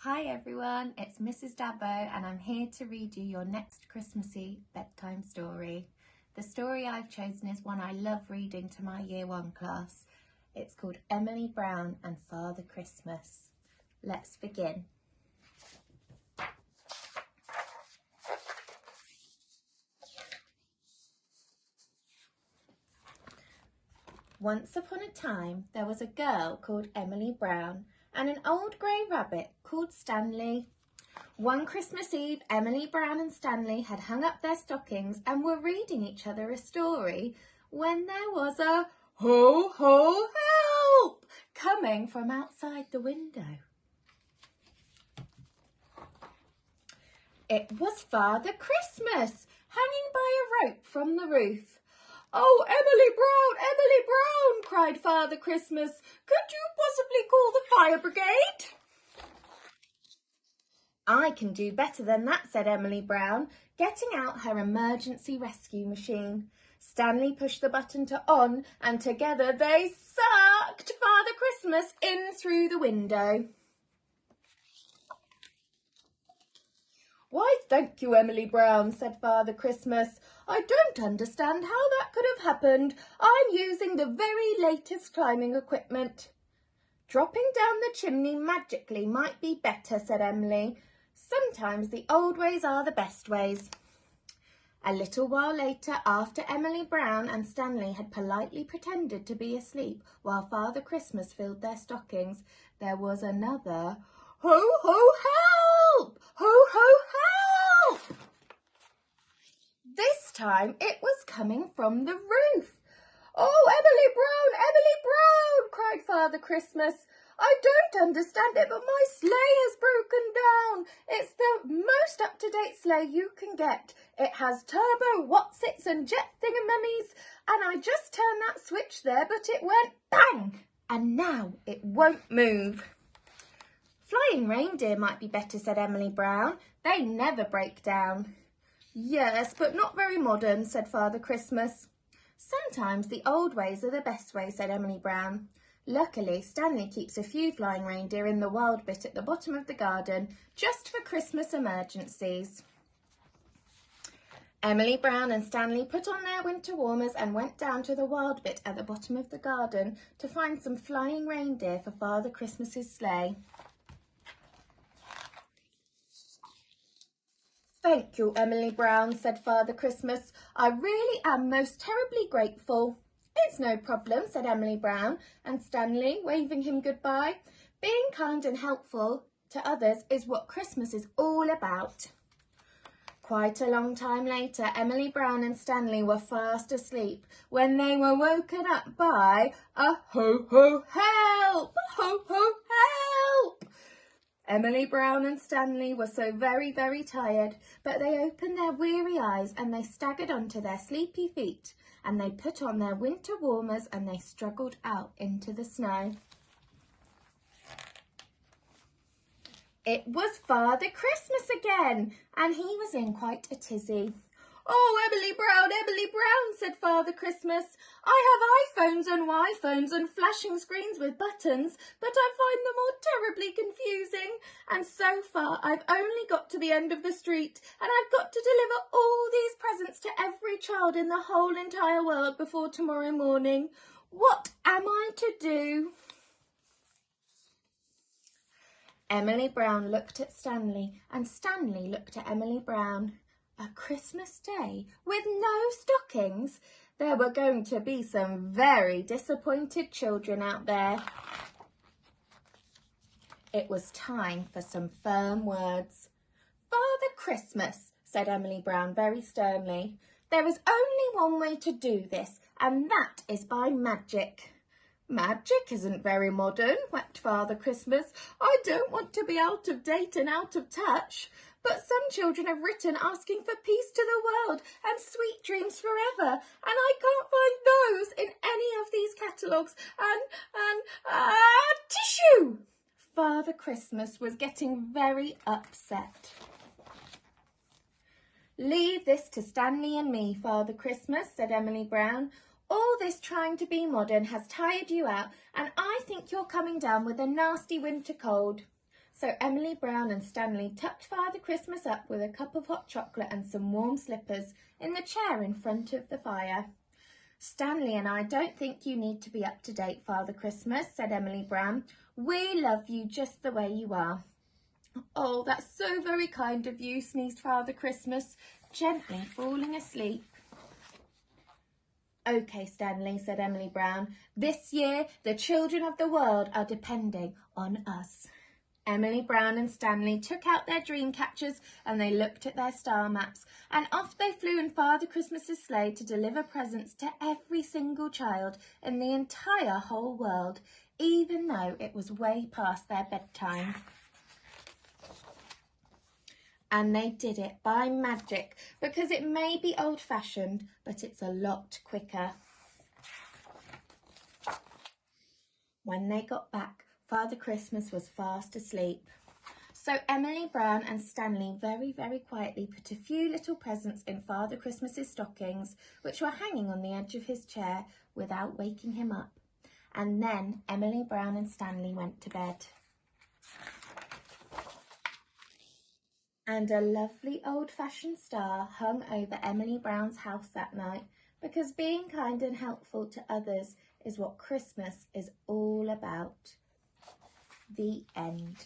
Hi everyone, it's Mrs. Dabo and I'm here to read you your next Christmassy bedtime story. The story I've chosen is one I love reading to my Year 1 class. It's called Emily Brown and Father Christmas. Let's begin. Once upon a time there was a girl called Emily Brown and an old grey rabbit called Stanley. One Christmas Eve, Emily Brown and Stanley had hung up their stockings and were reading each other a story when there was a ho, ho, help coming from outside the window. It was Father Christmas, hanging by a rope from the roof. "Oh, Emily Brown," cried Father Christmas. "Could you possibly call the fire brigade?" "I can do better than that," said Emily Brown, getting out her emergency rescue machine. Stanley pushed the button to on, and together they sucked Father Christmas in through the window. "Why, thank you, Emily Brown," said Father Christmas. "I don't understand how that could have happened. I'm using the very latest climbing equipment." "Dropping down the chimney magically might be better," said Emily. "Sometimes the old ways are the best ways." A little while later, after Emily Brown and Stanley had politely pretended to be asleep while Father Christmas filled their stockings, there was another ho, ho, help! Ho, ho, help! This time it was coming from the roof. "Oh, Emily Brown, cried Father Christmas. "I don't understand it, but my sleigh has broken down. It's the most up-to-date sleigh you can get. It has turbo, Watsits and jet thingamummies, and I just turned that switch there, but it went bang, and now it won't move." "Flying reindeer might be better," said Emily Brown. "They never break down." "Yes, but not very modern," said Father Christmas. "Sometimes the old ways are the best ways," said Emily Brown. Luckily, Stanley keeps a few flying reindeer in the wild bit at the bottom of the garden, just for Christmas emergencies. Emily Brown and Stanley put on their winter warmers and went down to the wild bit at the bottom of the garden to find some flying reindeer for Father Christmas's sleigh. "Thank you, Emily Brown," said Father Christmas. "I really am most terribly grateful." "It's no problem," said Emily Brown and Stanley, waving him goodbye. "Being kind and helpful to others is what Christmas is all about." Quite a long time later, Emily Brown and Stanley were fast asleep when they were woken up by a ho, ho, help! Ho, ho, help! Emily Brown and Stanley were so very, very tired, but they opened their weary eyes and they staggered onto their sleepy feet and they put on their winter warmers and they struggled out into the snow. It was Father Christmas again, and he was in quite a tizzy. "Oh, Emily Brown," said Father Christmas. "I have iPhones and Y-phones and flashing screens with buttons, but I find them all terribly confusing. And so far, I've only got to the end of the street, and I've got to deliver all these presents to every child in the whole entire world before tomorrow morning. What am I to do?" Emily Brown looked at Stanley, and Stanley looked at Emily Brown. A Christmas Day with no stockings? There were going to be some very disappointed children out there. It was time for some firm words. "Father Christmas," said Emily Brown very sternly, "there is only one way to do this, and that is by magic." "Magic isn't very modern," wept Father Christmas. "I don't want to be out of date and out of touch. But some children have written asking for peace to the world and sweet dreams forever, and I can't find those in any of these catalogues. Tissue!" Father Christmas was getting very upset. "Leave this to Stanley and me, Father Christmas," said Emily Brown. "All this trying to be modern has tired you out, and I think you're coming down with a nasty winter cold." So Emily Brown and Stanley tucked Father Christmas up with a cup of hot chocolate and some warm slippers in the chair in front of the fire. Stanley and I don't think you need to be up to date, Father Christmas, said Emily Brown. We love you just the way you are. Oh, that's so very kind of you, sneezed Father Christmas, gently falling asleep. OK, Stanley, said Emily Brown. This year, the children of the world are depending on us. Emily Brown and Stanley took out their dream catchers and they looked at their star maps, and off they flew in Father Christmas's sleigh to deliver presents to every single child in the entire whole world, even though it was way past their bedtime. And they did it by magic, because it may be old-fashioned, but it's a lot quicker. When they got back, Father Christmas was fast asleep. So Emily Brown and Stanley very, very quietly put a few little presents in Father Christmas's stockings, which were hanging on the edge of his chair, without waking him up. And then Emily Brown and Stanley went to bed. And a lovely old-fashioned star hung over Emily Brown's house that night, because being kind and helpful to others is what Christmas is all about. The end.